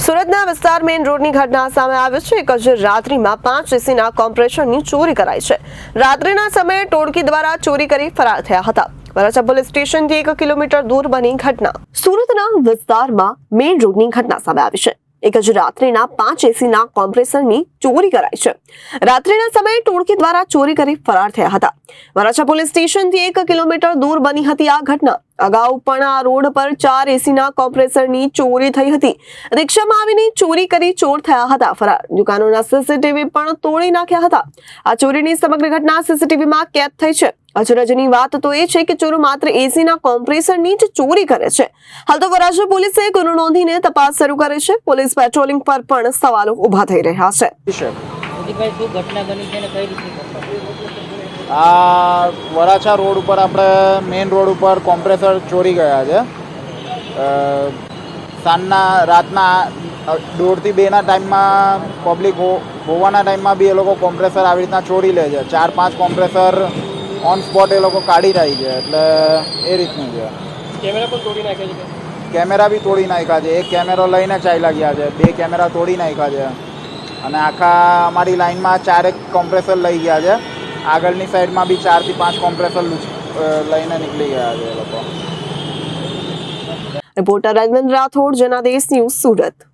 સુરતના વિસ્તાર મેઇન રોડની ઘટના સામે આવી છે। એક જ રાત્રિમાં 5 એસીના કોમ્પ્રેસરની ચોરી કરાઈ છે। રાત્રિના સમયે ટોળકી દ્વારા ચોરી કરી ફરાર થયા હતા। વરાછા પોલીસ સ્ટેશનથી 1 કિલોમીટર દૂર બની ઘટના। સુરતના વિસ્તારમાં મેઇન રોડની ઘટના સામે આવી છે। એક જ રાત્રિના 5 એસીના કોમ્પ્રેસરની ચોરી કરાઈ છે। રાત્રિના સમયે ટોળકી દ્વારા ચોરી કરી ફરાર થયા હતા। વરાછા પોલીસ સ્ટેશનથી 1 કિલોમીટર દૂર બની હતી આ ઘટના। અગાઉ પણ આ રોડ પર 4 એસીના કોમ્પ્રેસરની ચોરી થઈ હતી। રિક્ષામાં આવીને ચોરી કરી ચોર થયા હતા ફરાર। દુકાનોના સીસીટીવી પણ તોડી નાખ્યા હતા। આ ચોરીની સમગ્ર ઘટના સીસીટીવીમાં કેદ થઈ છે। અચરજની વાત તો એ છે કે ચોરો માત્ર એસીના કોમ્પ્રેસરની જ ચોરી કરે છે। હાલ તો વરાછા પોલીસે ગુનો નોંધીને તપાસ શરૂ કરી છે। પોલીસ પેટ્રોલિંગ પર પણ સવાલો ઊભા થઈ રહ્યા છે। આ વરાછા રોડ ઉપર આપણે મેઇન રોડ ઉપર કોમ્પ્રેસર ચોરી ગયા છે। રાતના 1:30 થી 2ના ટાઈમમાં પબ્લિક હોવાના ટાઈમમાં બી એ લોકો કોમ્પ્રેસર આવી રીતના ચોરી લે છે। 4-5 કોમ્પ્રેસર ઓન સ્પોટ એ લોકો કાઢી જાય છે। એટલે એ રીતનું છે। કેમેરા પણ તોડી નાખ્યા છે? કેમેરા બી તોડી નાખ્યા છે। એક કેમેરો લઈને ચાલ્યા ગયા છે, 2 કેમેરા તોડી નાખ્યા છે અને આખા અમારી લાઈનમાં 4 કોમ્પ્રેસર લઈ ગયા છે। આગળની સાઈડમાં બી 4 થી 5 કોમ્પ્રેસર લઈને નીકળી ગયા છે એ લોકો। Reporter Rajendra Rathod, Janadesh news, Surat.